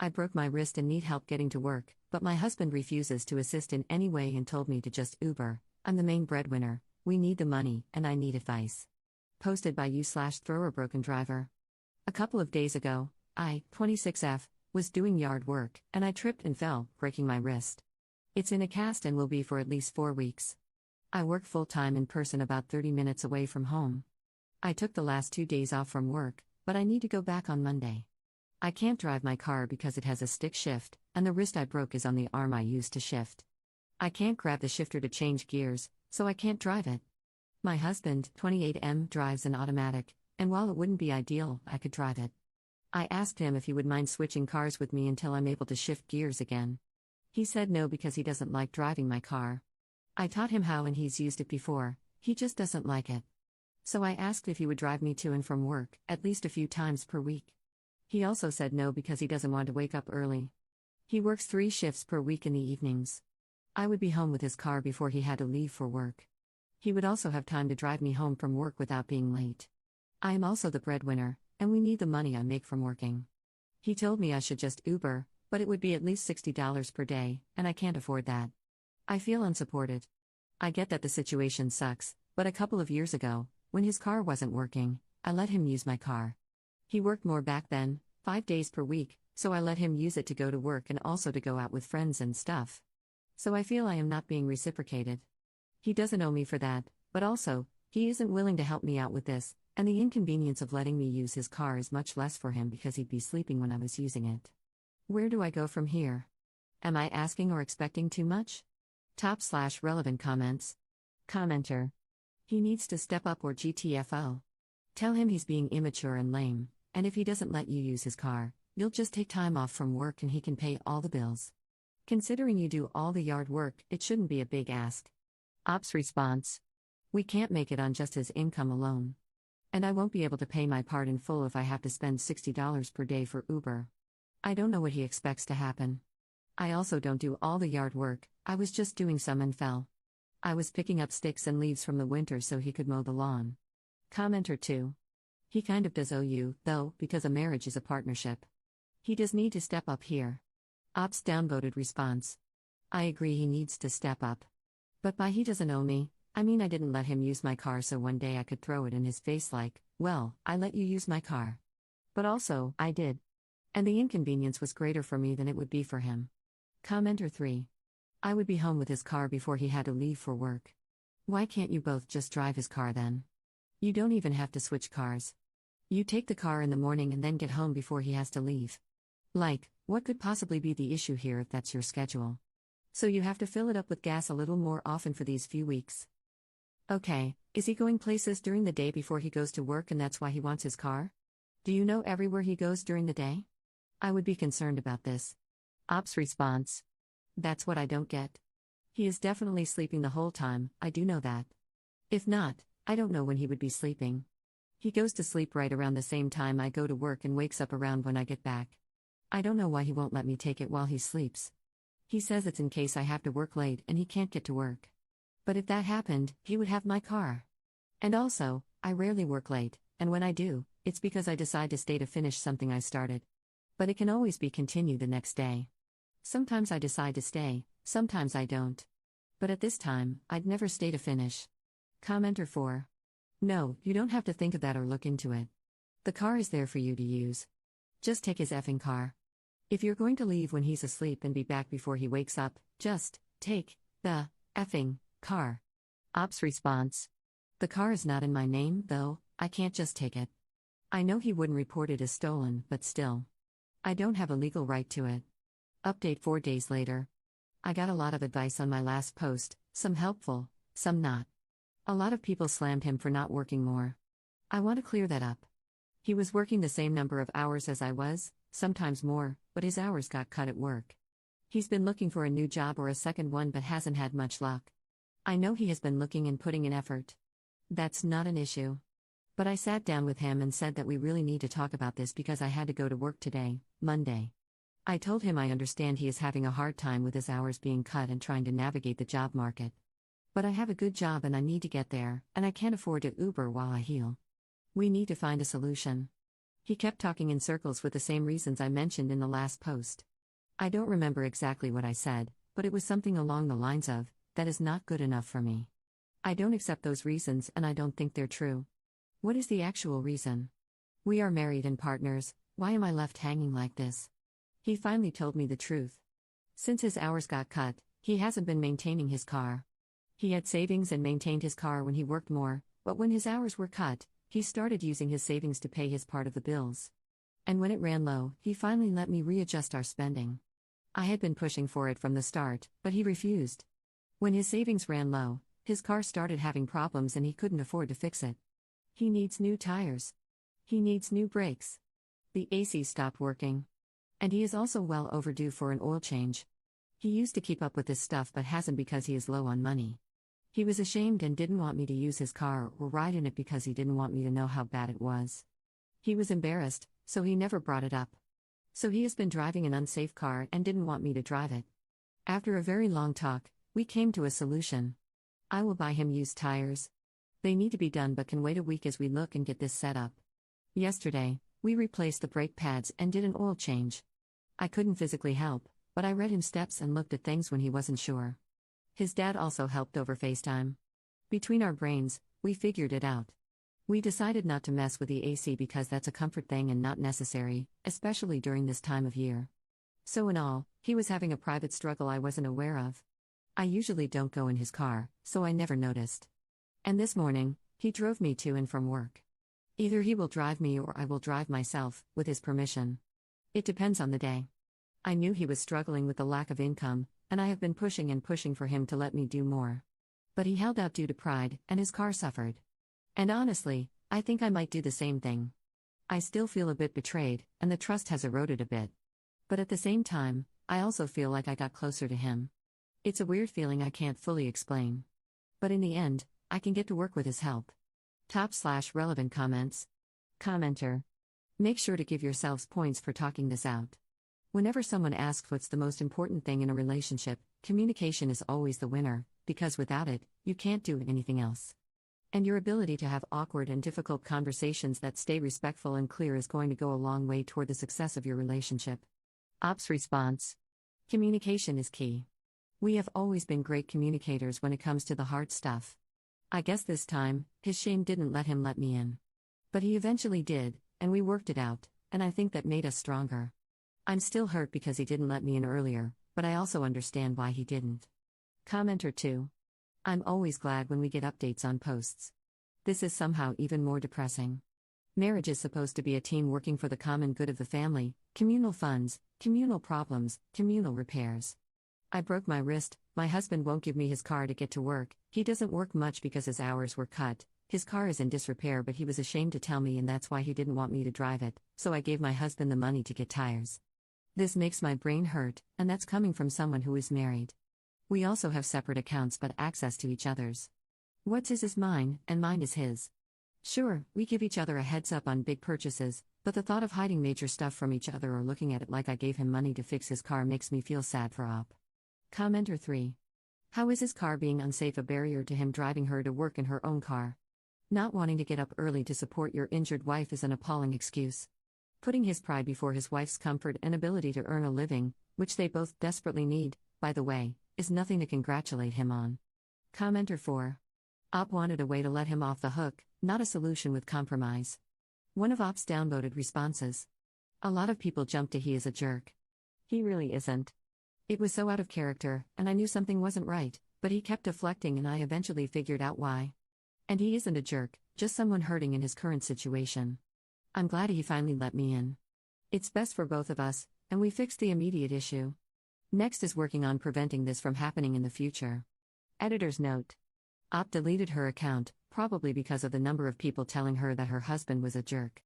I broke my wrist and need help getting to work, but my husband refuses to assist in any way and told me to just Uber. I'm the main breadwinner, we need the money, and I need advice. Posted by you/thrower broken driver. A couple of days ago, I, 26F, was doing yard work, and I tripped and fell, breaking my wrist. It's in a cast and will be for at least 4 weeks. I work full-time in person about 30 minutes away from home. I took the last 2 days off from work, but I need to go back on Monday. I can't drive my car because it has a stick shift, and the wrist I broke is on the arm I use to shift. I can't grab the shifter to change gears, so I can't drive it. My husband, 28M, drives an automatic, and while it wouldn't be ideal, I could drive it. I asked him if he would mind switching cars with me until I'm able to shift gears again. He said no because he doesn't like driving my car. I taught him how and he's used it before, he just doesn't like it. So I asked if he would drive me to and from work, at least a few times per week. He also said no because he doesn't want to wake up early. He works 3 shifts per week in the evenings. I would be home with his car before he had to leave for work. He would also have time to drive me home from work without being late. I am also the breadwinner, and we need the money I make from working. He told me I should just Uber, but it would be at least $60 per day, and I can't afford that. I feel unsupported. I get that the situation sucks, but a couple of years ago, when his car wasn't working, I let him use my car. He worked more back then, 5 days per week, so I let him use it to go to work and also to go out with friends and stuff. So I feel I am not being reciprocated. He doesn't owe me for that, but also, he isn't willing to help me out with this, and the inconvenience of letting me use his car is much less for him because he'd be sleeping when I was using it. Where do I go from here? Am I asking or expecting too much? Top/relevant comments. Commenter. He needs to step up or GTFO. Tell him he's being immature and lame, and if he doesn't let you use his car, you'll just take time off from work and he can pay all the bills. Considering you do all the yard work, it shouldn't be a big ask. Ops response. We can't make it on just his income alone. And I won't be able to pay my part in full if I have to spend $60 per day for Uber. I don't know what he expects to happen. I also don't do all the yard work, I was just doing some and fell. I was picking up sticks and leaves from the winter so he could mow the lawn. Commenter 2. He kind of does owe you, though, because a marriage is a partnership. He does need to step up here. Ops downvoted response. I agree he needs to step up. But by he doesn't owe me, I mean I didn't let him use my car so one day I could throw it in his face like, well, I let you use my car. But also, I did. And the inconvenience was greater for me than it would be for him. Commenter 3. I would be home with his car before he had to leave for work. Why can't you both just drive his car then? You don't even have to switch cars. You take the car in the morning and then get home before he has to leave. Like, what could possibly be the issue here if that's your schedule? So you have to fill it up with gas a little more often for these few weeks. Okay, is he going places during the day before he goes to work and that's why he wants his car? Do you know everywhere he goes during the day? I would be concerned about this. Ops response. That's what I don't get. He is definitely sleeping the whole time, I do know that. If not, I don't know when he would be sleeping. He goes to sleep right around the same time I go to work and wakes up around when I get back. I don't know why he won't let me take it while he sleeps. He says it's in case I have to work late and he can't get to work. But if that happened, he would have my car. And also, I rarely work late, and when I do, it's because I decide to stay to finish something I started. But it can always be continued the next day. Sometimes I decide to stay, sometimes I don't. But at this time, I'd never stay to finish. Commenter 4. No, you don't have to think of that or look into it. The car is there for you to use. Just take his effing car. If you're going to leave when he's asleep and be back before he wakes up, just take the effing car. Ops response. The car is not in my name, though, I can't just take it. I know he wouldn't report it as stolen, but still. I don't have a legal right to it. Update 4 days later. I got a lot of advice on my last post, some helpful, some not. A lot of people slammed him for not working more. I want to clear that up. He was working the same number of hours as I was, sometimes more, but his hours got cut at work. He's been looking for a new job or a second one but hasn't had much luck. I know he has been looking and putting in effort. That's not an issue. But I sat down with him and said that we really need to talk about this because I had to go to work today, Monday. I told him I understand he is having a hard time with his hours being cut and trying to navigate the job market. But I have a good job and I need to get there, and I can't afford to Uber while I heal. We need to find a solution. He kept talking in circles with the same reasons I mentioned in the last post. I don't remember exactly what I said, but it was something along the lines of, "That is not good enough for me. I don't accept those reasons and I don't think they're true." What is the actual reason? We are married and partners, why am I left hanging like this? He finally told me the truth. Since his hours got cut, he hasn't been maintaining his car. He had savings and maintained his car when he worked more, but when his hours were cut, he started using his savings to pay his part of the bills. And when it ran low, he finally let me readjust our spending. I had been pushing for it from the start, but he refused. When his savings ran low, his car started having problems and he couldn't afford to fix it. He needs new tires. He needs new brakes. The AC stopped working. And he is also well overdue for an oil change. He used to keep up with this stuff but hasn't because he is low on money. He was ashamed and didn't want me to use his car or ride in it because he didn't want me to know how bad it was. He was embarrassed, so he never brought it up. So he has been driving an unsafe car and didn't want me to drive it. After a very long talk, we came to a solution. I will buy him used tires. They need to be done but can wait a week as we look and get this set up. Yesterday, we replaced the brake pads and did an oil change. I couldn't physically help, but I read him steps and looked at things when he wasn't sure. His dad also helped over FaceTime. Between our brains, we figured it out. We decided not to mess with the AC because that's a comfort thing and not necessary, especially during this time of year. So in all, he was having a private struggle I wasn't aware of. I usually don't go in his car, so I never noticed. And this morning, he drove me to and from work. Either he will drive me or I will drive myself, with his permission. It depends on the day. I knew he was struggling with the lack of income, and I have been pushing and pushing for him to let me do more. But he held out due to pride, and his car suffered. And honestly, I think I might do the same thing. I still feel a bit betrayed, and the trust has eroded a bit. But at the same time, I also feel like I got closer to him. It's a weird feeling I can't fully explain. But in the end, I can get to work with his help. Top/relevant comments. Commenter. Make sure to give yourselves points for talking this out. Whenever someone asks what's the most important thing in a relationship, communication is always the winner, because without it, you can't do anything else. And your ability to have awkward and difficult conversations that stay respectful and clear is going to go a long way toward the success of your relationship. Ops response. Communication is key. We have always been great communicators when it comes to the hard stuff. I guess this time, his shame didn't let him let me in. But he eventually did, and we worked it out, and I think that made us stronger. I'm still hurt because he didn't let me in earlier, but I also understand why he didn't. Commenter 2. I'm always glad when we get updates on posts. This is somehow even more depressing. Marriage is supposed to be a team working for the common good of the family, communal funds, communal problems, communal repairs. I broke my wrist, my husband won't give me his car to get to work, he doesn't work much because his hours were cut, his car is in disrepair but he was ashamed to tell me and that's why he didn't want me to drive it, so I gave my husband the money to get tires. This makes my brain hurt, and that's coming from someone who is married. We also have separate accounts but access to each other's. What's his is mine, and mine is his. Sure, we give each other a heads up on big purchases, but the thought of hiding major stuff from each other or looking at it like I gave him money to fix his car makes me feel sad for Op. Commenter 3. How is his car being unsafe a barrier to him driving her to work in her own car? Not wanting to get up early to support your injured wife is an appalling excuse. Putting his pride before his wife's comfort and ability to earn a living, which they both desperately need, by the way, is nothing to congratulate him on. Commenter 4. Op wanted a way to let him off the hook, not a solution with compromise. One of Op's downvoted responses. A lot of people jump to he is a jerk. He really isn't. It was so out of character, and I knew something wasn't right, but he kept deflecting and I eventually figured out why. And he isn't a jerk, just someone hurting in his current situation. I'm glad he finally let me in. It's best for both of us, and we fixed the immediate issue. Next is working on preventing this from happening in the future. Editor's note. Op deleted her account, probably because of the number of people telling her that her husband was a jerk.